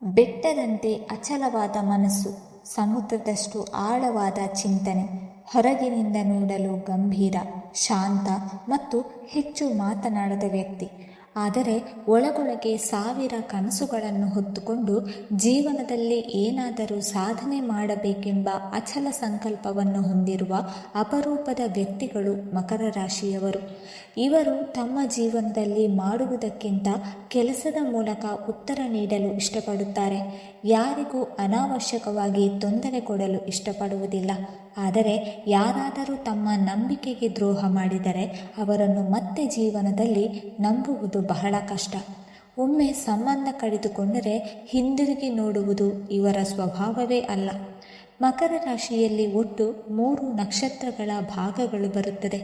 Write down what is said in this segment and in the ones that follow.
ಬೆಟ್ಟದಂತೆ ಅಚಲವಾದ ಮನಸ್ಸು, ಸಮುದ್ರದಷ್ಟು ಆಳವಾದ ಚಿಂತನೆ, ಹೊರಗಿನಿಂದ ನೋಡಲು ಗಂಭೀರ, ಶಾಂತ ಮತ್ತು ಹೆಚ್ಚು ಮಾತನಾಡದ ವ್ಯಕ್ತಿ. ಆದರೆ ಒಳಗೊಳಗೆ ಸಾವಿರ ಕನಸುಗಳನ್ನು ಹೊತ್ತುಕೊಂಡು ಜೀವನದಲ್ಲಿ ಏನಾದರೂ ಸಾಧನೆ ಮಾಡಬೇಕೆಂಬ ಅಚಲ ಸಂಕಲ್ಪವನ್ನು ಹೊಂದಿರುವ ಅಪರೂಪದ ವ್ಯಕ್ತಿಗಳು ಮಕರ ರಾಶಿಯವರು. ಇವರು ತಮ್ಮ ಜೀವನದಲ್ಲಿ ಮಾಡುವುದಕ್ಕಿಂತ ಕೆಲಸದ ಮೂಲಕ ಉತ್ತರ ನೀಡಲು ಇಷ್ಟಪಡುತ್ತಾರೆ. ಯಾರಿಗೂ ಅನಾವಶ್ಯಕವಾಗಿ ತೊಂದರೆ ಕೊಡಲು ಇಷ್ಟಪಡುವುದಿಲ್ಲ. ಆದರೆ ಯಾರಾದರೂ ತಮ್ಮ ನಂಬಿಕೆಗೆ ದ್ರೋಹ ಮಾಡಿದರೆ ಅವರನ್ನು ಮತ್ತೆ ಜೀವನದಲ್ಲಿ ನಂಬುವುದು ಬಹಳ ಕಷ್ಟ. ಒಮ್ಮೆ ಸಂಬಂಧ ಕಡಿದುಕೊಂಡರೆ ಹಿಂದಿರುಗಿ ನೋಡುವುದು ಇವರ ಸ್ವಭಾವವೇ ಅಲ್ಲ. ಮಕರ ರಾಶಿಯಲ್ಲಿ ಒಟ್ಟು 3 ನಕ್ಷತ್ರಗಳ ಭಾಗಗಳು ಬರುತ್ತದೆ.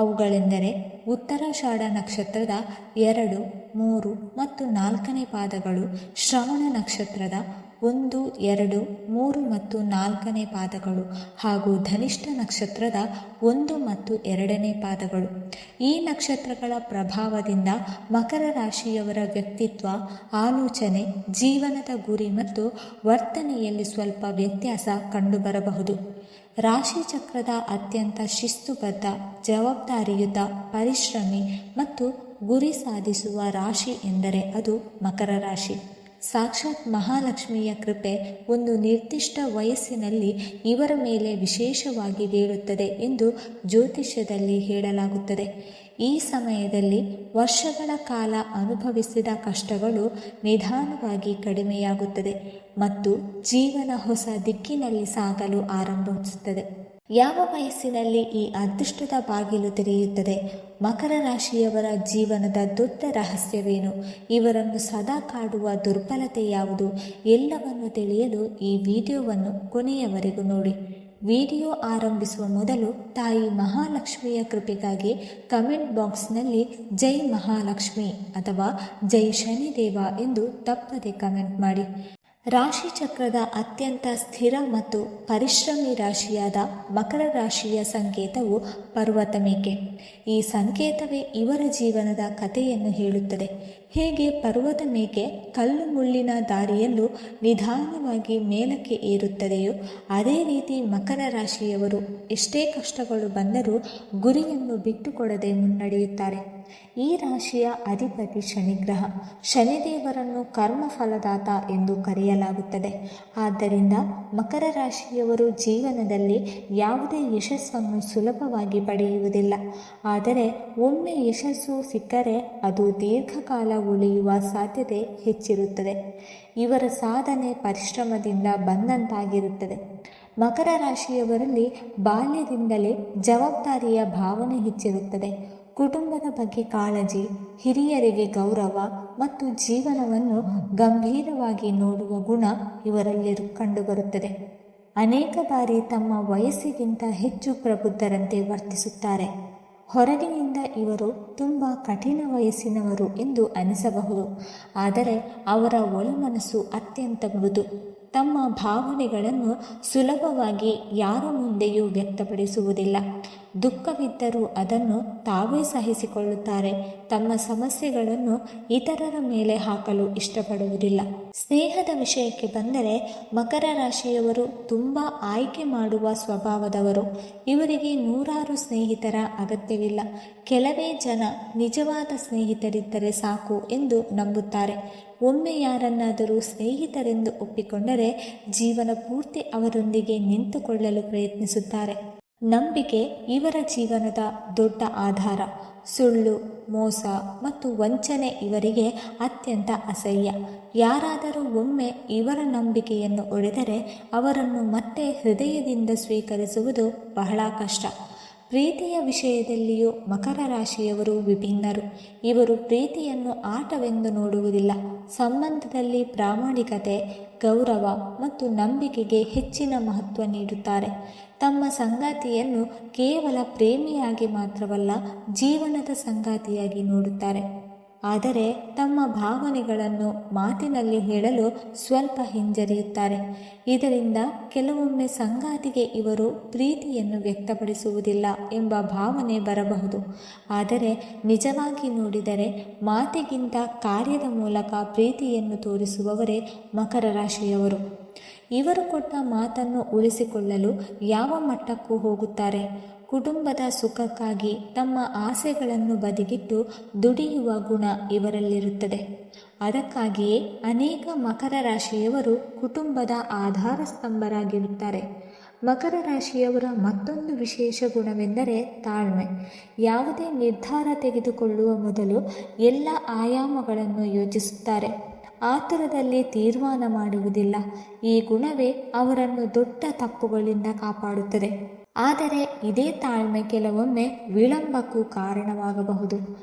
ಅವುಗಳೆಂದರೆ ಉತ್ತರಾಷಾಢ ನಕ್ಷತ್ರದ 2, 3 ಮತ್ತು 4ನೇ ಪಾದಗಳು, ಶ್ರವಣ ನಕ್ಷತ್ರದ 1, 2, 3 ಮತ್ತು 4ನೇ ಪಾದಗಳು ಹಾಗೂ ಧನಿಷ್ಠ ನಕ್ಷತ್ರದ 1 ಮತ್ತು 2ನೇ ಪಾದಗಳು. ಈ ನಕ್ಷತ್ರಗಳ ಪ್ರಭಾವದಿಂದ ಮಕರ ರಾಶಿಯವರ ವ್ಯಕ್ತಿತ್ವ, ಆಲೋಚನೆ, ಜೀವನದ ಗುರಿ ಮತ್ತು ವರ್ತನೆಯಲ್ಲಿ ಸ್ವಲ್ಪ ವ್ಯತ್ಯಾಸ ಕಂಡುಬರಬಹುದು. ರಾಶಿ ಚಕ್ರದ ಅತ್ಯಂತ ಶಿಸ್ತುಬದ್ಧ, ಜವಾಬ್ದಾರಿಯುತ, ಪರಿಶ್ರಮಿ ಮತ್ತು ಗುರಿ ಸಾಧಿಸುವ ರಾಶಿ ಎಂದರೆ ಅದು ಮಕರ ರಾಶಿ. ಸಾಕ್ಷಾತ್ ಮಹಾಲಕ್ಷ್ಮಿಯ ಕೃಪೆ ಒಂದು ನಿರ್ದಿಷ್ಟ ವಯಸ್ಸಿನಲ್ಲಿ ಇವರ ಮೇಲೆ ವಿಶೇಷವಾಗಿ ಬೀಳುತ್ತದೆ ಎಂದು ಜ್ಯೋತಿಷ್ಯದಲ್ಲಿ ಹೇಳಲಾಗುತ್ತದೆ. ಈ ಸಮಯದಲ್ಲಿ ವರ್ಷಗಳ ಕಾಲ ಅನುಭವಿಸಿದ ಕಷ್ಟಗಳು ನಿಧಾನವಾಗಿ ಕಡಿಮೆಯಾಗುತ್ತದೆ ಮತ್ತು ಜೀವನ ಹೊಸ ದಿಕ್ಕಿನಲ್ಲಿ ಸಾಗಲು ಆರಂಭಿಸುತ್ತದೆ. ಯಾವ ವಯಸ್ಸಿನಲ್ಲಿ ಈ ಅದೃಷ್ಟದ ಬಾಗಿಲು ತೆರೆಯುತ್ತದೆ? ಮಕರ ರಾಶಿಯವರ ಜೀವನದ ದೊಡ್ಡ ರಹಸ್ಯವೇನು? ಇವರನ್ನು ಸದಾ ಕಾಡುವ ದುರ್ಬಲತೆ ಯಾವುದು? ಎಲ್ಲವನ್ನು ತಿಳಿಯಲು ಈ ವಿಡಿಯೋವನ್ನು ಕೊನೆಯವರೆಗೂ ನೋಡಿ. ವಿಡಿಯೋ ಆರಂಭಿಸುವ ಮೊದಲು ತಾಯಿ ಮಹಾಲಕ್ಷ್ಮಿಯ ಕೃಪೆಗಾಗಿ ಕಮೆಂಟ್ ಬಾಕ್ಸ್ನಲ್ಲಿ ಜೈ ಮಹಾಲಕ್ಷ್ಮಿ ಅಥವಾ ಜೈ ಶನಿದೇವ ಎಂದು ತಪ್ಪದೆ ಕಮೆಂಟ್ ಮಾಡಿ. ರಾಶಿ ಚಕ್ರದ ಅತ್ಯಂತ ಸ್ಥಿರ ಮತ್ತು ಪರಿಶ್ರಮಿ ರಾಶಿಯಾದ ಮಕರ ರಾಶಿಯ ಸಂಕೇತವು ಪರ್ವತ ಮೇಕೆ. ಈ ಸಂಕೇತವೇ ಇವರ ಜೀವನದ ಕಥೆಯನ್ನು ಹೇಳುತ್ತದೆ. ಹೇಗೆ ಪರ್ವತ ಮೇಕೆ ಕಲ್ಲು ಮುಳ್ಳಿನ ದಾರಿಯಲ್ಲೂ ನಿಧಾನವಾಗಿ ಮೇಲಕ್ಕೆ ಏರುತ್ತದೆಯೋ ಅದೇ ರೀತಿ ಮಕರ ರಾಶಿಯವರು ಎಷ್ಟೇ ಕಷ್ಟಗಳು ಬಂದರೂ ಗುರಿಯನ್ನು ಬಿಟ್ಟುಕೊಡದೆ ಮುನ್ನಡೆಯುತ್ತಾರೆ. ಈ ರಾಶಿಯ ಅಧಿಪತಿ ಶನಿಗ್ರಹ. ಶನಿದೇವರನ್ನು ಕರ್ಮಫಲದಾತ ಎಂದು ಕರೆಯಲಾಗುತ್ತದೆ. ಆದ್ದರಿಂದ ಮಕರ ರಾಶಿಯವರು ಜೀವನದಲ್ಲಿ ಯಾವುದೇ ಯಶಸ್ಸನ್ನು ಸುಲಭವಾಗಿ ಪಡೆಯುವುದಿಲ್ಲ. ಆದರೆ ಒಮ್ಮೆ ಯಶಸ್ಸು ಸಿಕ್ಕರೆ ಅದು ದೀರ್ಘಕಾಲ ಉಳಿಯುವ ಸಾಧ್ಯತೆ ಹೆಚ್ಚಿರುತ್ತದೆ. ಇವರ ಸಾಧನೆ ಪರಿಶ್ರಮದಿಂದ ಬಂದಂತಾಗಿರುತ್ತದೆ. ಮಕರ ರಾಶಿಯವರಲ್ಲಿ ಬಾಲ್ಯದಿಂದಲೇ ಜವಾಬ್ದಾರಿಯ ಭಾವನೆ ಹೆಚ್ಚಿರುತ್ತದೆ. ಕುಟುಂಬದ ಬಗ್ಗೆ ಕಾಳಜಿ, ಹಿರಿಯರಿಗೆ ಗೌರವ ಮತ್ತು ಜೀವನವನ್ನು ಗಂಭೀರವಾಗಿ ನೋಡುವ ಗುಣ ಇವರಲ್ಲಿ ಕಂಡುಬರುತ್ತದೆ. ಅನೇಕ ಬಾರಿ ತಮ್ಮ ವಯಸ್ಸಿಗಿಂತ ಹೆಚ್ಚು ಪ್ರಬುದ್ಧರಂತೆ ವರ್ತಿಸುತ್ತಾರೆ. ಹೊರಗಿನಿಂದ ಇವರು ತುಂಬ ಕಠಿಣ ವಯಸ್ಸಿನವರು ಎಂದು ಅನಿಸಬಹುದು. ಆದರೆ ಅವರ ಒಳಮನಸ್ಸು ಅತ್ಯಂತ ಮೃದು. ತಮ್ಮ ಭಾವನೆಗಳನ್ನು ಸುಲಭವಾಗಿ ಯಾರ ಮುಂದೆಯೂ ವ್ಯಕ್ತಪಡಿಸುವುದಿಲ್ಲ. ದುಃಖವಿದ್ದರೂ ಅದನ್ನು ತಾವೇ ಸಹಿಸಿಕೊಳ್ಳುತ್ತಾರೆ. ತಮ್ಮ ಸಮಸ್ಯೆಗಳನ್ನು ಇತರರ ಮೇಲೆ ಹಾಕಲು ಇಷ್ಟಪಡುವುದಿಲ್ಲ. ಸ್ನೇಹದ ವಿಷಯಕ್ಕೆ ಬಂದರೆ ಮಕರ ರಾಶಿಯವರು ತುಂಬ ಆಯ್ಕೆ ಮಾಡುವ ಸ್ವಭಾವದವರು. ಇವರಿಗೆ ನೂರಾರು ಸ್ನೇಹಿತರ ಅಗತ್ಯವಿಲ್ಲ. ಕೆಲವೇ ಜನ ನಿಜವಾದ ಸ್ನೇಹಿತರಿದ್ದರೆ ಸಾಕು ಎಂದು ನಂಬುತ್ತಾರೆ. ಒಮ್ಮೆ ಯಾರನ್ನಾದರೂ ಸ್ನೇಹಿತರೆಂದು ಒಪ್ಪಿಕೊಂಡರೆ ಜೀವನ ಪೂರ್ತಿ ಅವರೊಂದಿಗೆ ನಿಂತುಕೊಳ್ಳಲು ಪ್ರಯತ್ನಿಸುತ್ತಾರೆ. ನಂಬಿಕೆ ಇವರ ಜೀವನದ ದೊಡ್ಡ ಆಧಾರ. ಸುಳ್ಳು, ಮೋಸ ಮತ್ತು ವಂಚನೆ ಇವರಿಗೆ ಅತ್ಯಂತ ಅಸಹ್ಯ. ಯಾರಾದರೂ ಒಮ್ಮೆ ಇವರ ನಂಬಿಕೆಯನ್ನು ಒಡೆದರೆ ಅವರನ್ನು ಮತ್ತೆ ಹೃದಯದಿಂದ ಸ್ವೀಕರಿಸುವುದು ಬಹಳ ಕಷ್ಟ. ಪ್ರೀತಿಯ ವಿಷಯದಲ್ಲಿಯೂ ಮಕರ ರಾಶಿಯವರು ವಿಭಿನ್ನರು. ಇವರು ಪ್ರೀತಿಯನ್ನು ಆಟವೆಂದು ನೋಡುವುದಿಲ್ಲ. ಸಂಬಂಧದಲ್ಲಿ ಪ್ರಾಮಾಣಿಕತೆ, ಗೌರವ ಮತ್ತು ನಂಬಿಕೆಗೆ ಹೆಚ್ಚಿನ ಮಹತ್ವ ನೀಡುತ್ತಾರೆ. ತಮ್ಮ ಸಂಗಾತಿಯನ್ನು ಕೇವಲ ಪ್ರೇಮಿಯಾಗಿ ಮಾತ್ರವಲ್ಲ, ಜೀವನದ ಸಂಗಾತಿಯಾಗಿ ನೋಡುತ್ತಾರೆ. ಆದರೆ ತಮ್ಮ ಭಾವನೆಗಳನ್ನು ಮಾತಿನಲ್ಲಿ ಹೇಳಲು ಸ್ವಲ್ಪ ಹಿಂಜರಿಯುತ್ತಾರೆ. ಇದರಿಂದ ಕೆಲವೊಮ್ಮೆ ಸಂಗಾತಿಗೆ ಇವರು ಪ್ರೀತಿಯನ್ನು ವ್ಯಕ್ತಪಡಿಸುವುದಿಲ್ಲ ಎಂಬ ಭಾವನೆ ಬರಬಹುದು. ಆದರೆ ನಿಜವಾಗಿ ನೋಡಿದರೆ ಮಾತಿಗಿಂತ ಕಾರ್ಯದ ಮೂಲಕ ಪ್ರೀತಿಯನ್ನು ತೋರಿಸುವವರೇ ಮಕರ ರಾಶಿಯವರು. ಇವರು ಕೊಟ್ಟ ಮಾತನ್ನು ಉಳಿಸಿಕೊಳ್ಳಲು ಯಾವ ಮಟ್ಟಕ್ಕೂ ಹೋಗುತ್ತಾರೆ. ಕುಟುಂಬದ ಸುಖಕ್ಕಾಗಿ ತಮ್ಮ ಆಸೆಗಳನ್ನು ಬದಿಗಿಟ್ಟು ದುಡಿಯುವ ಗುಣ ಇವರಲ್ಲಿರುತ್ತದೆ. ಅದಕ್ಕಾಗಿಯೇ ಅನೇಕ ಮಕರ ರಾಶಿಯವರು ಕುಟುಂಬದ ಆಧಾರ ಸ್ತಂಭರಾಗಿರುತ್ತಾರೆ. ಮಕರ ರಾಶಿಯವರ ಮತ್ತೊಂದು ವಿಶೇಷ ಗುಣವೆಂದರೆ ತಾಳ್ಮೆ. ಯಾವುದೇ ನಿರ್ಧಾರ ತೆಗೆದುಕೊಳ್ಳುವ ಮೊದಲು ಎಲ್ಲ ಆಯಾಮಗಳನ್ನು ಯೋಚಿಸುತ್ತಾರೆ. ಆತುರದಲ್ಲಿ ತೀರ್ಮಾನ ಮಾಡುವುದಿಲ್ಲ. ಈ ಗುಣವೇ ಅವರನ್ನು ದೊಡ್ಡ ತಪ್ಪುಗಳಿಂದ ಕಾಪಾಡುತ್ತದೆ. ಆದರೆ ಇದೇ ತಾಳ್ಮೆ ಕೆಲವೊಮ್ಮೆ ವಿಳಂಬಕ್ಕೂ ಕಾರಣವಾಗಬಹುದು.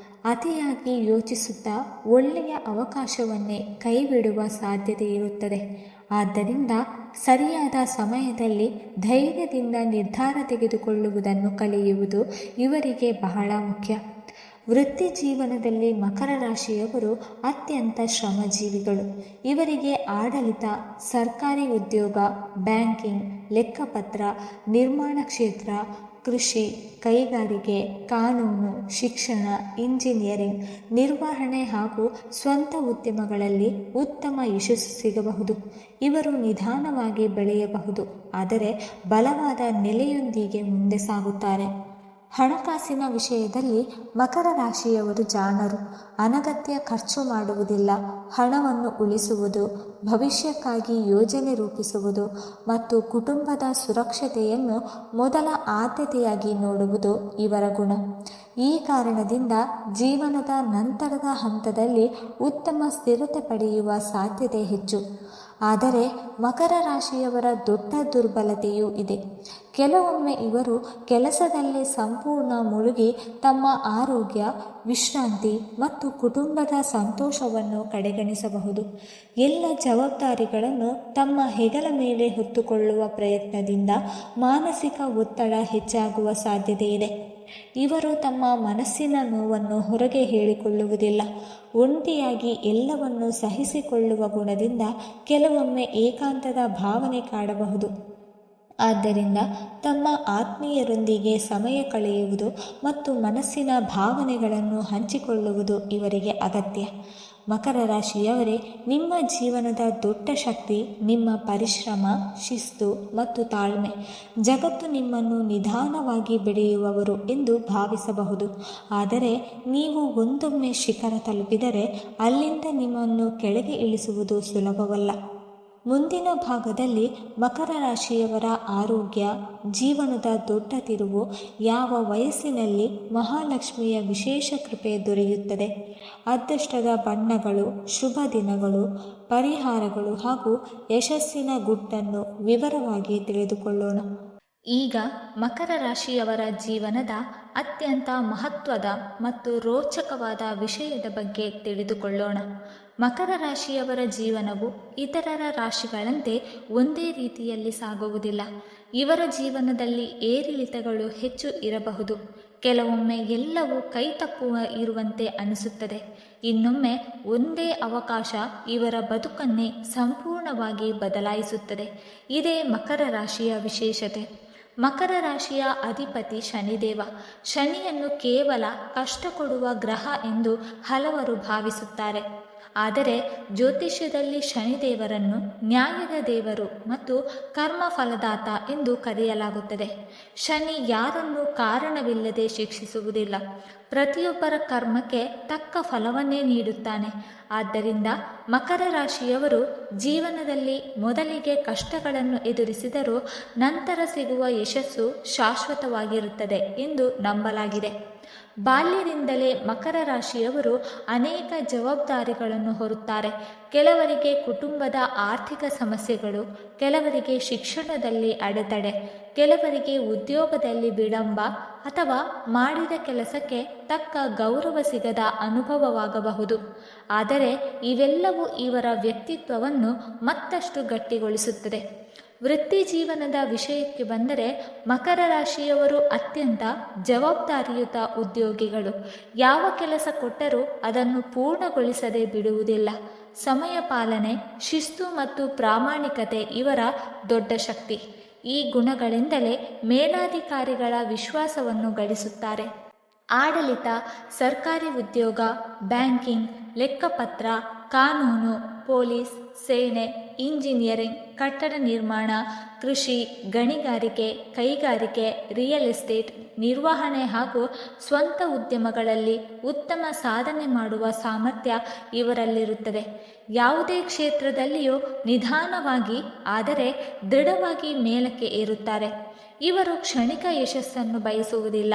ಅತಿಯಾಗಿ ಯೋಚಿಸುತ್ತಾ ಒಳ್ಳೆಯ ಅವಕಾಶವನ್ನೇ ಕೈಬಿಡುವ ಸಾಧ್ಯತೆ ಇರುತ್ತದೆ. ಆದ್ದರಿಂದ ಸರಿಯಾದ ಸಮಯದಲ್ಲಿ ಧೈರ್ಯದಿಂದ ನಿರ್ಧಾರ ತೆಗೆದುಕೊಳ್ಳುವುದನ್ನು ಕಲಿಯುವುದು ಇವರಿಗೆ ಬಹಳ ಮುಖ್ಯ. ವೃತ್ತಿ ಜೀವನದಲ್ಲಿ ಮಕರ ರಾಶಿಯವರು ಅತ್ಯಂತ ಶ್ರಮಜೀವಿಗಳು. ಇವರಿಗೆ ಆಡಳಿತ, ಸರ್ಕಾರಿ ಉದ್ಯೋಗ, ಬ್ಯಾಂಕಿಂಗ್, ಲೆಕ್ಕಪತ್ರ, ನಿರ್ಮಾಣ ಕ್ಷೇತ್ರ, ಕೃಷಿ, ಕೈಗಾರಿಕೆ, ಕಾನೂನು, ಶಿಕ್ಷಣ, ಇಂಜಿನಿಯರಿಂಗ್, ನಿರ್ವಹಣೆ ಹಾಗೂ ಸ್ವಂತ ಉದ್ಯಮಗಳಲ್ಲಿ ಉತ್ತಮ ಯಶಸ್ಸು ಸಿಗಬಹುದು. ಇವರು ನಿಧಾನವಾಗಿ ಬೆಳೆಯಬಹುದು, ಆದರೆ ಬಲವಾದ ನೆಲೆಯೊಂದಿಗೆ ಮುಂದೆ ಸಾಗುತ್ತಾರೆ. ಹಣಕಾಸಿನ ವಿಷಯದಲ್ಲಿ ಮಕರ ರಾಶಿಯವರು ಜಾಣರು. ಅನಗತ್ಯ ಖರ್ಚು ಮಾಡುವುದಿಲ್ಲ. ಹಣವನ್ನು ಉಳಿಸುವುದು, ಭವಿಷ್ಯಕ್ಕಾಗಿ ಯೋಜನೆ ರೂಪಿಸುವುದು ಮತ್ತು ಕುಟುಂಬದ ಸುರಕ್ಷತೆಯನ್ನು ಮೊದಲ ಆದ್ಯತೆಯಾಗಿ ನೋಡುವುದು ಇವರ ಗುಣ. ಈ ಕಾರಣದಿಂದ ಜೀವನದ ನಂತರದ ಹಂತದಲ್ಲಿ ಉತ್ತಮ ಸ್ಥಿರತೆ ಪಡೆಯುವ ಸಾಧ್ಯತೆ ಹೆಚ್ಚು. ಆದರೆ ಮಕರ ರಾಶಿಯವರ ದೊಡ್ಡ ದುರ್ಬಲತೆಯೂ ಇದೆ. ಕೆಲವೊಮ್ಮೆ ಇವರು ಕೆಲಸದಲ್ಲಿ ಸಂಪೂರ್ಣ ಮುಳುಗಿ ತಮ್ಮ ಆರೋಗ್ಯ, ವಿಶ್ರಾಂತಿ ಮತ್ತು ಕುಟುಂಬದ ಸಂತೋಷವನ್ನು ಕಡೆಗಣಿಸಬಹುದು. ಎಲ್ಲ ಜವಾಬ್ದಾರಿಗಳನ್ನು ತಮ್ಮ ಹೆಗಲ ಮೇಲೆ ಹೊತ್ತುಕೊಳ್ಳುವ ಪ್ರಯತ್ನದಿಂದ ಮಾನಸಿಕ ಒತ್ತಡ ಹೆಚ್ಚಾಗುವ ಸಾಧ್ಯತೆ ಇದೆ. ಇವರು ತಮ್ಮ ಮನಸ್ಸಿನ ನೋವನ್ನು ಹೊರಗೆ ಹೇಳಿಕೊಳ್ಳುವುದಿಲ್ಲ. ಒಂಟಿಯಾಗಿ ಎಲ್ಲವನ್ನು ಸಹಿಸಿಕೊಳ್ಳುವ ಗುಣದಿಂದ ಕೆಲವೊಮ್ಮೆ ಏಕಾಂತದ ಭಾವನೆ ಕಾಡಬಹುದು. ಆದ್ದರಿಂದ ತಮ್ಮ ಆತ್ಮೀಯರೊಂದಿಗೆ ಸಮಯ ಕಳೆಯುವುದು ಮತ್ತು ಮನಸ್ಸಿನ ಭಾವನೆಗಳನ್ನು ಹಂಚಿಕೊಳ್ಳುವುದು ಇವರಿಗೆ ಅಗತ್ಯ. ಮಕರ ರಾಶಿಯವರೇ, ನಿಮ್ಮ ಜೀವನದ ದೊಡ್ಡ ಶಕ್ತಿ ನಿಮ್ಮ ಪರಿಶ್ರಮ, ಶಿಸ್ತು ಮತ್ತು ತಾಳ್ಮೆ. ಜಗತ್ತು ನಿಮ್ಮನ್ನು ನಿಧಾನವಾಗಿ ಬೆಳೆಯುವವರು ಎಂದು ಭಾವಿಸಬಹುದು. ಆದರೆ ನೀವು ಒಂದೊಮ್ಮೆ ಶಿಖರ ತಲುಪಿದರೆ ಅಲ್ಲಿಂದ ನಿಮ್ಮನ್ನು ಕೆಳಗೆ ಇಳಿಸುವುದು ಸುಲಭವಲ್ಲ. ಮುಂದಿನ ಭಾಗದಲ್ಲಿ ಮಕರ ರಾಶಿಯವರ ಆರೋಗ್ಯ, ಜೀವನದ ದೊಡ್ಡ ತಿರುವು, ಯಾವ ವಯಸ್ಸಿನಲ್ಲಿ ಮಹಾಲಕ್ಷ್ಮಿಯ ವಿಶೇಷ ಕೃಪೆ ದೊರೆಯುತ್ತದೆ, ಅದೃಷ್ಟದ ಬಣ್ಣಗಳು, ಶುಭ ದಿನಗಳು, ಪರಿಹಾರಗಳು ಹಾಗೂ ಯಶಸ್ಸಿನ ಗುಟ್ಟನ್ನು ವಿವರವಾಗಿ ತಿಳಿದುಕೊಳ್ಳೋಣ. ಈಗ ಮಕರ ರಾಶಿಯವರ ಜೀವನದ ಅತ್ಯಂತ ಮಹತ್ವದ ಮತ್ತು ರೋಚಕವಾದ ವಿಷಯದ ಬಗ್ಗೆ ತಿಳಿದುಕೊಳ್ಳೋಣ. ಮಕರ ರಾಶಿಯವರ ಜೀವನವು ಇತರರ ರಾಶಿಗಳಂತೆ ಒಂದೇ ರೀತಿಯಲ್ಲಿ ಸಾಗುವುದಿಲ್ಲ. ಇವರ ಜೀವನದಲ್ಲಿ ಏರಿಳಿತಗಳು ಹೆಚ್ಚು ಇರಬಹುದು. ಕೆಲವೊಮ್ಮೆ ಎಲ್ಲವೂ ಕೈತಪ್ಪುವ ಇರುವಂತೆ ಅನಿಸುತ್ತದೆ. ಇನ್ನೊಮ್ಮೆ ಒಂದೇ ಅವಕಾಶ ಇವರ ಬದುಕನ್ನೇ ಸಂಪೂರ್ಣವಾಗಿ ಬದಲಾಯಿಸುತ್ತದೆ. ಇದೇ ಮಕರ ರಾಶಿಯ ವಿಶೇಷತೆ. ಮಕರ ರಾಶಿಯ ಅಧಿಪತಿ ಶನಿದೇವ. ಶನಿಯನ್ನು ಕೇವಲ ಕಷ್ಟ ಕೊಡುವ ಗ್ರಹ ಎಂದು ಹಲವರು ಭಾವಿಸುತ್ತಾರೆ. ಆದರೆ ಜ್ಯೋತಿಷ್ಯದಲ್ಲಿ ಶನಿದೇವರನ್ನು ನ್ಯಾಯದ ದೇವರು ಮತ್ತು ಕರ್ಮಫಲದಾತ ಎಂದು ಕರೆಯಲಾಗುತ್ತದೆ. ಶನಿ ಯಾರನ್ನೂ ಕಾರಣವಿಲ್ಲದೆ ಶಿಕ್ಷಿಸುವುದಿಲ್ಲ. ಪ್ರತಿಯೊಬ್ಬರ ಕರ್ಮಕ್ಕೆ ತಕ್ಕ ಫಲವನ್ನೇ ನೀಡುತ್ತಾನೆ. ಆದ್ದರಿಂದ ಮಕರ ರಾಶಿಯವರು ಜೀವನದಲ್ಲಿ ಮೊದಲಿಗೆ ಕಷ್ಟಗಳನ್ನು ಎದುರಿಸಿದರೂ ನಂತರ ಸಿಗುವ ಯಶಸ್ಸು ಶಾಶ್ವತವಾಗಿರುತ್ತದೆ ಎಂದು ನಂಬಲಾಗಿದೆ. ಬಾಲ್ಯದಿಂದಲೇ ಮಕರ ರಾಶಿಯವರು ಅನೇಕ ಜವಾಬ್ದಾರಿಗಳನ್ನು ಹೊರುತ್ತಾರೆ. ಕೆಲವರಿಗೆ ಕುಟುಂಬದ ಆರ್ಥಿಕ ಸಮಸ್ಯೆಗಳು, ಕೆಲವರಿಗೆ ಶಿಕ್ಷಣದಲ್ಲಿ ಅಡೆತಡೆ, ಕೆಲವರಿಗೆ ಉದ್ಯೋಗದಲ್ಲಿ ವಿಳಂಬ ಅಥವಾ ಮಾಡಿದ ಕೆಲಸಕ್ಕೆ ತಕ್ಕ ಗೌರವ ಸಿಗದ ಅನುಭವವಾಗಬಹುದು. ಆದರೆ ಇವೆಲ್ಲವೂ ಇವರ ವ್ಯಕ್ತಿತ್ವವನ್ನು ಮತ್ತಷ್ಟು ಗಟ್ಟಿಗೊಳಿಸುತ್ತದೆ. ವೃತ್ತಿ ಜೀವನದ ವಿಷಯಕ್ಕೆ ಬಂದರೆ ಮಕರ ರಾಶಿಯವರು ಅತ್ಯಂತ ಜವಾಬ್ದಾರಿಯುತ ಉದ್ಯೋಗಿಗಳು. ಯಾವ ಕೆಲಸ ಕೊಟ್ಟರೂ ಅದನ್ನು ಪೂರ್ಣಗೊಳಿಸದೆ ಬಿಡುವುದಿಲ್ಲ. ಸಮಯ ಪಾಲನೆ, ಶಿಸ್ತು ಮತ್ತು ಪ್ರಾಮಾಣಿಕತೆ ಇವರ ದೊಡ್ಡ ಶಕ್ತಿ. ಈ ಗುಣಗಳಿಂದಲೇ ಮೇಲಾಧಿಕಾರಿಗಳ ವಿಶ್ವಾಸವನ್ನು ಗಳಿಸುತ್ತಾರೆ. ಆಡಳಿತ, ಸರ್ಕಾರಿ ಉದ್ಯೋಗ, ಬ್ಯಾಂಕಿಂಗ್, ಲೆಕ್ಕಪತ್ರ, ಕಾನೂನು, ಪೊಲೀಸ್, ಸೇನೆ, ಇಂಜಿನಿಯರಿಂಗ್, ಕಟ್ಟಡ ನಿರ್ಮಾಣ, ಕೃಷಿ, ಗಣಿಗಾರಿಕೆ, ಕೈಗಾರಿಕೆ, ರಿಯಲ್ ಎಸ್ಟೇಟ್, ನಿರ್ವಹಣೆ ಹಾಗೂ ಸ್ವಂತ ಉದ್ಯಮಗಳಲ್ಲಿ ಉತ್ತಮ ಸಾಧನೆ ಮಾಡುವ ಸಾಮರ್ಥ್ಯ ಇವರಲ್ಲಿರುತ್ತದೆ. ಯಾವುದೇ ಕ್ಷೇತ್ರದಲ್ಲಿಯೂ ನಿಧಾನವಾಗಿ ಆದರೆ ದೃಢವಾಗಿ ಮೇಲಕ್ಕೆ ಏರುತ್ತಾರೆ. ಇವರು ಕ್ಷಣಿಕ ಯಶಸ್ಸನ್ನು ಬಯಸುವುದಿಲ್ಲ.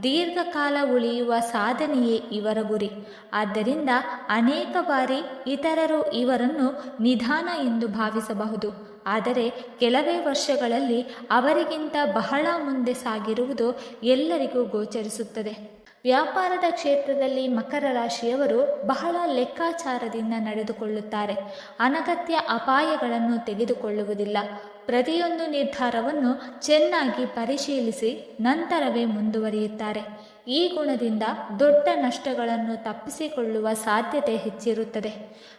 ದೀರ್ಘಕಾಲ ಉಳಿಯುವ ಸಾಧನೆಯೇ ಇವರ ಗುರಿ. ಆದ್ದರಿಂದ ಅನೇಕ ಬಾರಿ ಇತರರು ಇವರನ್ನು ನಿಧಾನ ಎಂದು ಭಾವಿಸಬಹುದು. ಆದರೆ ಕೆಲವೇ ವರ್ಷಗಳಲ್ಲಿ ಅವರಿಗಿಂತ ಬಹಳ ಮುಂದೆ ಸಾಗಿರುವುದು ಎಲ್ಲರಿಗೂ ಗೋಚರಿಸುತ್ತದೆ. ವ್ಯಾಪಾರದ ಕ್ಷೇತ್ರದಲ್ಲಿ ಮಕರ ರಾಶಿಯವರು ಬಹಳ ಲೆಕ್ಕಾಚಾರದಿಂದ ನಡೆದುಕೊಳ್ಳುತ್ತಾರೆ. ಅನಗತ್ಯ ಅಪಾಯಗಳನ್ನು ತೆಗೆದುಕೊಳ್ಳುವುದಿಲ್ಲ. ಪ್ರತಿಯೊಂದು ನಿರ್ಧಾರವನ್ನು ಚೆನ್ನಾಗಿ ಪರಿಶೀಲಿಸಿ ನಂತರವೇ ಮುಂದುವರಿಯುತ್ತಾರೆ. ಈ ಗುಣದಿಂದ ದೊಡ್ಡ ನಷ್ಟಗಳನ್ನು ತಪ್ಪಿಸಿಕೊಳ್ಳುವ ಸಾಧ್ಯತೆ ಹೆಚ್ಚಿರುತ್ತದೆ.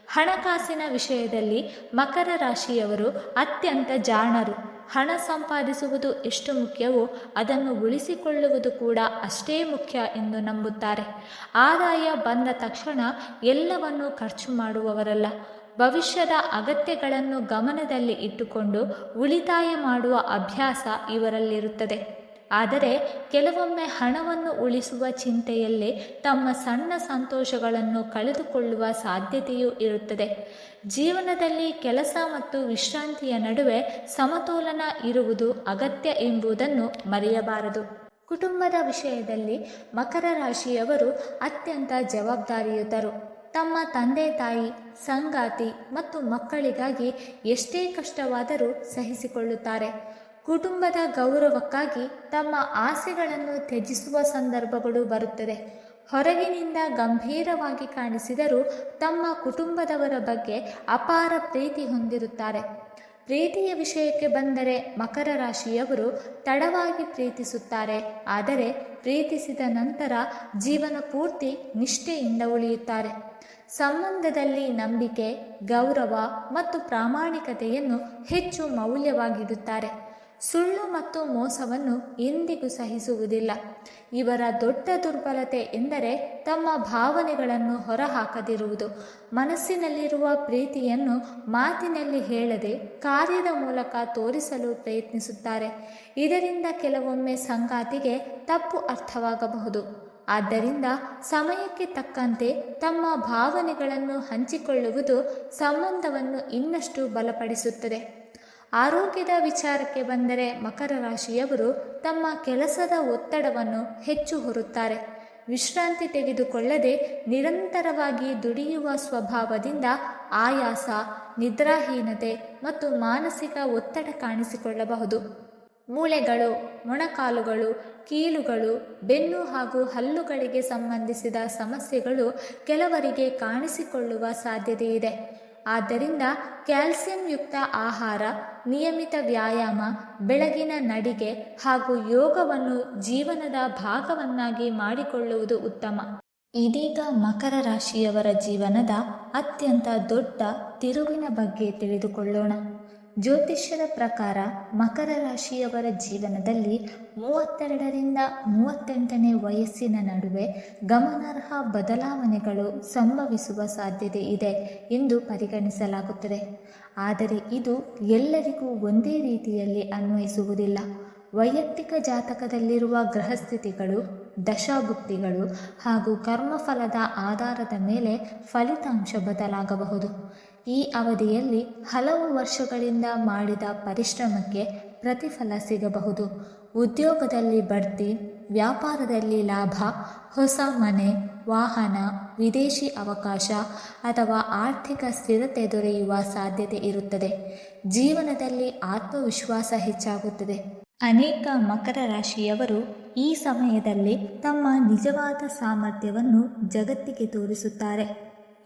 ಹಣಕಾಸಿನ ವಿಷಯದಲ್ಲಿ ಮಕರ ರಾಶಿಯವರು ಅತ್ಯಂತ ಜಾಣರು. ಹಣ ಸಂಪಾದಿಸುವುದು ಎಷ್ಟು ಮುಖ್ಯವೋ ಅದನ್ನು ಉಳಿಸಿಕೊಳ್ಳುವುದು ಕೂಡ ಅಷ್ಟೇ ಮುಖ್ಯ ಎಂದು ನಂಬುತ್ತಾರೆ. ಆದಾಯ ಬಂದ ತಕ್ಷಣ ಎಲ್ಲವನ್ನೂ ಖರ್ಚು ಮಾಡುವವರಲ್ಲ. ಭವಿಷ್ಯದ ಅಗತ್ಯಗಳನ್ನು ಗಮನದಲ್ಲಿ ಇಟ್ಟುಕೊಂಡು ಉಳಿತಾಯ ಮಾಡುವ ಅಭ್ಯಾಸ ಇವರಲ್ಲಿರುತ್ತದೆ. ಆದರೆ ಕೆಲವೊಮ್ಮೆ ಹಣವನ್ನು ಉಳಿಸುವ ಚಿಂತೆಯಲ್ಲೇ ತಮ್ಮ ಸಣ್ಣ ಸಂತೋಷಗಳನ್ನು ಕಳೆದುಕೊಳ್ಳುವ ಸಾಧ್ಯತೆಯೂ ಇರುತ್ತದೆ. ಜೀವನದಲ್ಲಿ ಕೆಲಸ ಮತ್ತು ವಿಶ್ರಾಂತಿಯ ನಡುವೆ ಸಮತೋಲನ ಇರುವುದು ಅಗತ್ಯ ಎಂಬುದನ್ನು ಮರೆಯಬಾರದು. ಕುಟುಂಬದ ವಿಷಯದಲ್ಲಿ ಮಕರ ರಾಶಿಯವರು ಅತ್ಯಂತ ಜವಾಬ್ದಾರಿಯುತರು. ತಮ್ಮ ತಂದೆ ತಾಯಿ, ಸಂಗಾತಿ ಮತ್ತು ಮಕ್ಕಳಿಗಾಗಿ ಎಷ್ಟೇ ಕಷ್ಟವಾದರೂ ಸಹಿಸಿಕೊಳ್ಳುತ್ತಾರೆ. ಕುಟುಂಬದ ಗೌರವಕ್ಕಾಗಿ ತಮ್ಮ ಆಸೆಗಳನ್ನು ತ್ಯಜಿಸುವ ಸಂದರ್ಭಗಳು ಬರುತ್ತದೆ. ಹೊರಗಿನಿಂದ ಗಂಭೀರವಾಗಿ ಕಾಣಿಸಿದರೂ ತಮ್ಮ ಕುಟುಂಬದವರ ಬಗ್ಗೆ ಅಪಾರ ಪ್ರೀತಿ ಹೊಂದಿರುತ್ತಾರೆ. ಪ್ರೀತಿಯ ವಿಷಯಕ್ಕೆ ಬಂದರೆ ಮಕರ ರಾಶಿಯವರು ತಡವಾಗಿ ಪ್ರೀತಿಸುತ್ತಾರೆ. ಆದರೆ ಪ್ರೀತಿಸಿದ ನಂತರ ಜೀವನ ಪೂರ್ತಿ ನಿಷ್ಠೆಯಿಂದ ಉಳಿಯುತ್ತಾರೆ. ಸಂಬಂಧದಲ್ಲಿ ನಂಬಿಕೆ, ಗೌರವ ಮತ್ತು ಪ್ರಾಮಾಣಿಕತೆಯನ್ನು ಹೆಚ್ಚು ಮೌಲ್ಯವಾಗಿಡುತ್ತಾರೆ. ಸುಳ್ಳು ಮತ್ತು ಮೋಸವನ್ನು ಎಂದಿಗೂ ಸಹಿಸುವುದಿಲ್ಲ. ಇವರ ದೊಡ್ಡ ದುರ್ಬಲತೆ ಎಂದರೆ ತಮ್ಮ ಭಾವನೆಗಳನ್ನು ಹೊರಹಾಕದಿರುವುದು. ಮನಸ್ಸಿನಲ್ಲಿರುವ ಪ್ರೀತಿಯನ್ನು ಮಾತಿನಲ್ಲಿ ಹೇಳದೆ ಕಾರ್ಯದ ಮೂಲಕ ತೋರಿಸಲು ಪ್ರಯತ್ನಿಸುತ್ತಾರೆ. ಇದರಿಂದ ಕೆಲವೊಮ್ಮೆ ಸಂಗಾತಿಗೆ ತಪ್ಪು ಅರ್ಥವಾಗಬಹುದು. ಆದ್ದರಿಂದ ಸಮಯಕ್ಕೆ ತಕ್ಕಂತೆ ತಮ್ಮ ಭಾವನೆಗಳನ್ನು ಹಂಚಿಕೊಳ್ಳುವುದು ಸಂಬಂಧವನ್ನು ಇನ್ನಷ್ಟು ಬಲಪಡಿಸುತ್ತದೆ. ಆರೋಗ್ಯದ ವಿಚಾರಕ್ಕೆ ಬಂದರೆ ಮಕರ ರಾಶಿಯವರು ತಮ್ಮ ಕೆಲಸದ ಒತ್ತಡವನ್ನು ಹೆಚ್ಚು ಹೊರುತ್ತಾರೆ. ವಿಶ್ರಾಂತಿ ತೆಗೆದುಕೊಳ್ಳದೆ ನಿರಂತರವಾಗಿ ದುಡಿಯುವ ಸ್ವಭಾವದಿಂದ ಆಯಾಸ, ನಿದ್ರಾಹೀನತೆ ಮತ್ತು ಮಾನಸಿಕ ಒತ್ತಡ ಕಾಣಿಸಿಕೊಳ್ಳಬಹುದು. ಮೂಳೆಗಳು, ಮೊಣಕಾಲುಗಳು, ಕೀಲುಗಳು, ಬೆನ್ನು ಹಾಗೂ ಹಲ್ಲುಗಳಿಗೆ ಸಂಬಂಧಿಸಿದ ಸಮಸ್ಯೆಗಳು ಕೆಲವರಿಗೆ ಕಾಣಿಸಿಕೊಳ್ಳುವ ಸಾಧ್ಯತೆಯಿದೆ. ಆದ್ದರಿಂದ ಕ್ಯಾಲ್ಸಿಯಂಯುಕ್ತ ಆಹಾರ, ನಿಯಮಿತ ವ್ಯಾಯಾಮ, ಬೆಳಗಿನ ನಡಿಗೆ ಹಾಗೂ ಯೋಗವನ್ನು ಜೀವನದ ಭಾಗವನ್ನಾಗಿ ಮಾಡಿಕೊಳ್ಳುವುದು ಉತ್ತಮ. ಇದೀಗ ಮಕರ ರಾಶಿಯವರ ಜೀವನದ ಅತ್ಯಂತ ದೊಡ್ಡ ತಿರುವಿನ ಬಗ್ಗೆ ತಿಳಿದುಕೊಳ್ಳೋಣ. ಜ್ಯೋತಿಷ್ಯದ ಪ್ರಕಾರ ಮಕರ ರಾಶಿಯವರ ಜೀವನದಲ್ಲಿ 32ರಿಂದ 38ನೇ ವಯಸ್ಸಿನ ನಡುವೆ ಗಮನಾರ್ಹ ಬದಲಾವಣೆಗಳು ಸಂಭವಿಸುವ ಸಾಧ್ಯತೆ ಇದೆ ಎಂದು ಪರಿಗಣಿಸಲಾಗುತ್ತದೆ. ಆದರೆ ಇದು ಎಲ್ಲರಿಗೂ ಒಂದೇ ರೀತಿಯಲ್ಲಿ ಅನ್ವಯಿಸುವುದಿಲ್ಲ. ವೈಯಕ್ತಿಕ ಜಾತಕದಲ್ಲಿರುವ ಗ್ರಹಸ್ಥಿತಿಗಳು, ದಶಾಭುಕ್ತಿಗಳು ಹಾಗೂ ಕರ್ಮಫಲದ ಆಧಾರದ ಮೇಲೆ ಫಲಿತಾಂಶ ಬದಲಾಗಬಹುದು. ಈ ಅವಧಿಯಲ್ಲಿ ಹಲವು ವರ್ಷಗಳಿಂದ ಮಾಡಿದ ಪರಿಶ್ರಮಕ್ಕೆ ಪ್ರತಿಫಲ ಸಿಗಬಹುದು. ಉದ್ಯೋಗದಲ್ಲಿ ಬಡ್ತಿ, ವ್ಯಾಪಾರದಲ್ಲಿ ಲಾಭ, ಹೊಸ ಮನೆ, ವಾಹನ, ವಿದೇಶಿ ಅವಕಾಶ ಅಥವಾ ಆರ್ಥಿಕ ಸ್ಥಿರತೆ ದೊರೆಯುವ ಸಾಧ್ಯತೆ ಇರುತ್ತದೆ. ಜೀವನದಲ್ಲಿ ಆತ್ಮವಿಶ್ವಾಸ ಹೆಚ್ಚಾಗುತ್ತದೆ. ಅನೇಕ ಮಕರ ರಾಶಿಯವರು ಈ ಸಮಯದಲ್ಲಿ ತಮ್ಮ ನಿಜವಾದ ಸಾಮರ್ಥ್ಯವನ್ನು ಜಗತ್ತಿಗೆ ತೋರಿಸುತ್ತಾರೆ.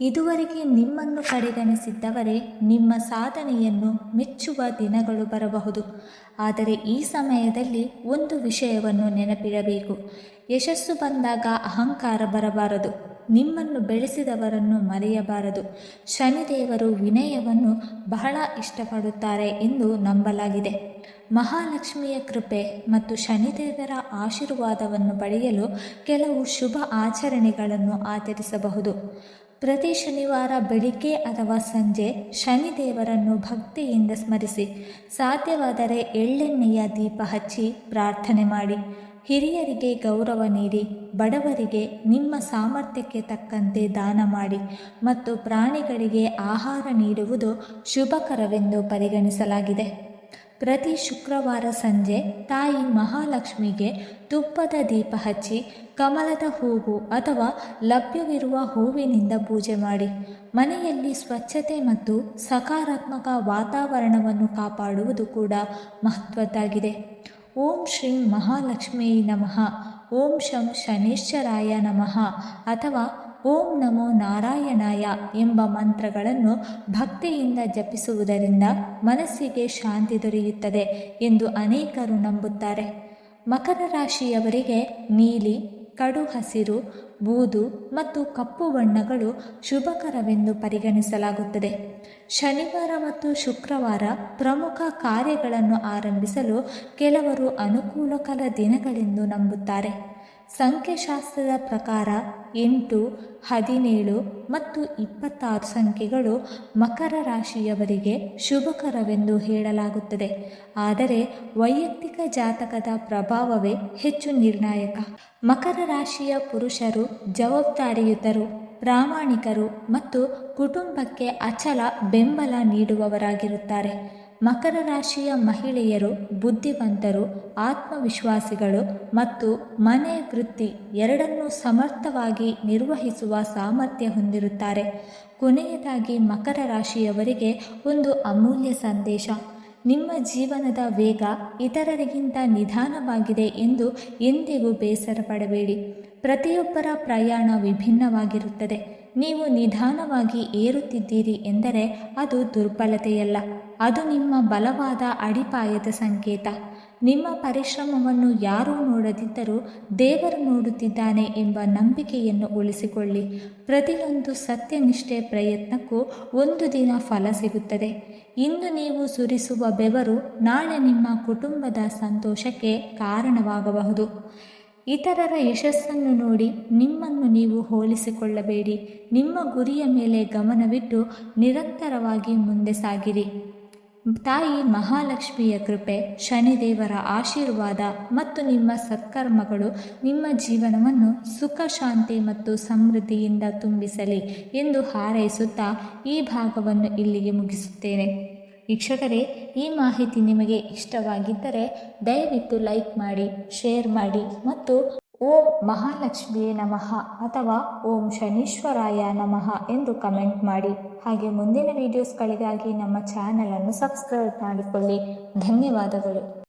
ಇದುವರೆಗೆ ನಿಮ್ಮನ್ನು ಕಡೆಗಣಿಸಿದ್ದವರೇ ನಿಮ್ಮ ಸಾಧನೆಯನ್ನು ಮೆಚ್ಚುವ ದಿನಗಳು ಬರಬಹುದು. ಆದರೆ ಈ ಸಮಯದಲ್ಲಿ ಒಂದು ವಿಷಯವನ್ನು ನೆನಪಿಡಬೇಕು. ಯಶಸ್ಸು ಬಂದಾಗ ಅಹಂಕಾರ ಬರಬಾರದು. ನಿಮ್ಮನ್ನು ಬೆಳೆಸಿದವರನ್ನು ಮರೆಯಬಾರದು. ಶನಿದೇವರು ವಿನಯವನ್ನು ಬಹಳ ಇಷ್ಟಪಡುತ್ತಾರೆ ಎಂದು ನಂಬಲಾಗಿದೆ. ಮಹಾಲಕ್ಷ್ಮಿಯ ಕೃಪೆ ಮತ್ತು ಶನಿದೇವರ ಆಶೀರ್ವಾದವನ್ನು ಪಡೆಯಲು ಕೆಲವು ಶುಭ ಆಚರಣೆಗಳನ್ನು ಆಚರಿಸಬಹುದು. ಪ್ರತಿ ಶನಿವಾರ ಬೆಳಿಗ್ಗೆ ಅಥವಾ ಸಂಜೆ ಶನಿದೇವರನ್ನು ಭಕ್ತಿಯಿಂದ ಸ್ಮರಿಸಿ. ಸಾಧ್ಯವಾದರೆ ಎಳ್ಳೆಣ್ಣೆಯ ದೀಪ ಹಚ್ಚಿ ಪ್ರಾರ್ಥನೆ ಮಾಡಿ. ಹಿರಿಯರಿಗೆ ಗೌರವ ನೀಡಿ. ಬಡವರಿಗೆ ನಿಮ್ಮ ಸಾಮರ್ಥ್ಯಕ್ಕೆ ತಕ್ಕಂತೆ ದಾನ ಮಾಡಿ ಮತ್ತು ಪ್ರಾಣಿಗಳಿಗೆ ಆಹಾರ ನೀಡುವುದು ಶುಭಕರವೆಂದು ಪರಿಗಣಿಸಲಾಗಿದೆ. ಪ್ರತಿ ಶುಕ್ರವಾರ ಸಂಜೆ ತಾಯಿ ಮಹಾಲಕ್ಷ್ಮಿಗೆ ತುಪ್ಪದ ದೀಪ ಹಚ್ಚಿ ಕಮಲದ ಹೂವು ಅಥವಾ ಲಭ್ಯವಿರುವ ಹೂವಿನಿಂದ ಪೂಜೆ ಮಾಡಿ. ಮನೆಯಲ್ಲಿ ಸ್ವಚ್ಛತೆ ಮತ್ತು ಸಕಾರಾತ್ಮಕ ವಾತಾವರಣವನ್ನು ಕಾಪಾಡುವುದು ಕೂಡ ಮಹತ್ವದ್ದಾಗಿದೆ. ಓಂ ಶ್ರೀ ಮಹಾಲಕ್ಷ್ಮೀ ನಮಃ, ಓಂ ಶಂ ಶನೀಶ್ವರಾಯ ನಮಃ ಅಥವಾ ಓಂ ನಮೋ ನಾರಾಯಣಾಯ ಎಂಬ ಮಂತ್ರಗಳನ್ನು ಭಕ್ತಿಯಿಂದ ಜಪಿಸುವುದರಿಂದ ಮನಸ್ಸಿಗೆ ಶಾಂತಿ ದೊರೆಯುತ್ತದೆ ಎಂದು ಅನೇಕರು ನಂಬುತ್ತಾರೆ. ಮಕರ ರಾಶಿಯವರಿಗೆ ನೀಲಿ, ಕಡು ಹಸಿರು, ಬೂದು ಮತ್ತು ಕಪ್ಪು ಬಣ್ಣಗಳು ಶುಭಕರವೆಂದು ಪರಿಗಣಿಸಲಾಗುತ್ತದೆ. ಶನಿವಾರ ಮತ್ತು ಶುಕ್ರವಾರ ಪ್ರಮುಖ ಕಾರ್ಯಗಳನ್ನು ಆರಂಭಿಸಲು ಕೆಲವರು ಅನುಕೂಲಕರ ದಿನಗಳೆಂದು ನಂಬುತ್ತಾರೆ. ಸಂಖ್ಯಾಶಾಸ್ತ್ರದ ಪ್ರಕಾರ 8, 17 ಮತ್ತು 26 ಸಂಖ್ಯೆಗಳು ಮಕರ ರಾಶಿಯವರಿಗೆ ಶುಭಕರವೆಂದು ಹೇಳಲಾಗುತ್ತದೆ. ಆದರೆ ವೈಯಕ್ತಿಕ ಜಾತಕದ ಪ್ರಭಾವವೇ ಹೆಚ್ಚು ನಿರ್ಣಾಯಕ. ಮಕರ ರಾಶಿಯ ಪುರುಷರು ಜವಾಬ್ದಾರಿಯುತರು, ಪ್ರಾಮಾಣಿಕರು ಮತ್ತು ಕುಟುಂಬಕ್ಕೆ ಅಚಲ ಬೆಂಬಲ ನೀಡುವವರಾಗಿರುತ್ತಾರೆ. ಮಕರ ರಾಶಿಯ ಮಹಿಳೆಯರು ಬುದ್ಧಿವಂತರು, ಆತ್ಮವಿಶ್ವಾಸಿಗಳು ಮತ್ತು ಮನೆ ವೃತ್ತಿ ಎರಡನ್ನೂ ಸಮರ್ಥವಾಗಿ ನಿರ್ವಹಿಸುವ ಸಾಮರ್ಥ್ಯ ಹೊಂದಿರುತ್ತಾರೆ. ಕೊನೆಯದಾಗಿ ಮಕರ ರಾಶಿಯವರಿಗೆ ಒಂದು ಅಮೂಲ್ಯ ಸಂದೇಶ. ನಿಮ್ಮ ಜೀವನದ ವೇಗ ಇತರರಿಗಿಂತ ನಿಧಾನವಾಗಿದೆ ಎಂದು ಎಂದಿಗೂ ಬೇಸರ ಪಡಬೇಡಿ. ಪ್ರತಿಯೊಬ್ಬರ ಪ್ರಯಾಣ ವಿಭಿನ್ನವಾಗಿರುತ್ತದೆ. ನೀವು ನಿಧಾನವಾಗಿ ಏರುತ್ತಿದ್ದೀರಿ ಎಂದರೆ ಅದು ದುರ್ಬಲತೆಯಲ್ಲ, ಅದು ನಿಮ್ಮ ಬಲವಾದ ಅಡಿಪಾಯದ ಸಂಕೇತ. ನಿಮ್ಮ ಪರಿಶ್ರಮವನ್ನು ಯಾರೂ ನೋಡದಿದ್ದರೂ ದೇವರು ನೋಡುತ್ತಿದ್ದಾನೆ ಎಂಬ ನಂಬಿಕೆಯನ್ನು ಉಳಿಸಿಕೊಳ್ಳಿ. ಪ್ರತಿಯೊಂದು ಸತ್ಯನಿಷ್ಠೆ ಪ್ರಯತ್ನಕ್ಕೂ ಒಂದು ದಿನ ಫಲ ಸಿಗುತ್ತದೆ. ಇಂದು ನೀವು ಸುರಿಸುವ ಬೆವರು ನಾಳೆ ನಿಮ್ಮ ಕುಟುಂಬದ ಸಂತೋಷಕ್ಕೆ ಕಾರಣವಾಗಬಹುದು. ಇತರರ ಯಶಸ್ಸನ್ನು ನೋಡಿ ನಿಮ್ಮನ್ನು ನೀವು ಹೋಲಿಸಿಕೊಳ್ಳಬೇಡಿ. ನಿಮ್ಮ ಗುರಿಯ ಮೇಲೆ ಗಮನವಿಟ್ಟು ನಿರಂತರವಾಗಿ ಮುಂದೆ ಸಾಗಿರಿ. ತಾಯಿ ಮಹಾಲಕ್ಷ್ಮಿಯ ಕೃಪೆ, ಶನಿದೇವರ ಆಶೀರ್ವಾದ ಮತ್ತು ನಿಮ್ಮ ಸತ್ಕರ್ಮಗಳು ನಿಮ್ಮ ಜೀವನವನ್ನು ಸುಖ, ಶಾಂತಿ ಮತ್ತು ಸಮೃದ್ಧಿಯಿಂದ ತುಂಬಿಸಲಿ ಎಂದು ಹಾರೈಸುತ್ತಾ ಈ ಭಾಗವನ್ನು ಇಲ್ಲಿಗೆ ಮುಗಿಸುತ್ತೇನೆ. ವೀಕ್ಷಕರೇ, ಈ ಮಾಹಿತಿ ನಿಮಗೆ ಇಷ್ಟವಾಗಿದ್ದರೆ ದಯವಿಟ್ಟು ಲೈಕ್ ಮಾಡಿ, ಶೇರ್ ಮಾಡಿ ಮತ್ತು ಓಂ ಮಹಾಲಕ್ಷ್ಮಿಯೇ ನಮಃ ಅಥವಾ ಓಂ ಶನೀಶ್ವರಾಯ ನಮಃ ಎಂದು ಕಮೆಂಟ್ ಮಾಡಿ. ಹಾಗೆ ಮುಂದಿನ ವಿಡಿಯೋಸ್ಗಳಿಗಾಗಿ ನಮ್ಮ ಚಾನಲನ್ನು ಸಬ್ಸ್ಕ್ರೈಬ್ ಮಾಡಿಕೊಳ್ಳಿ. ಧನ್ಯವಾದಗಳು.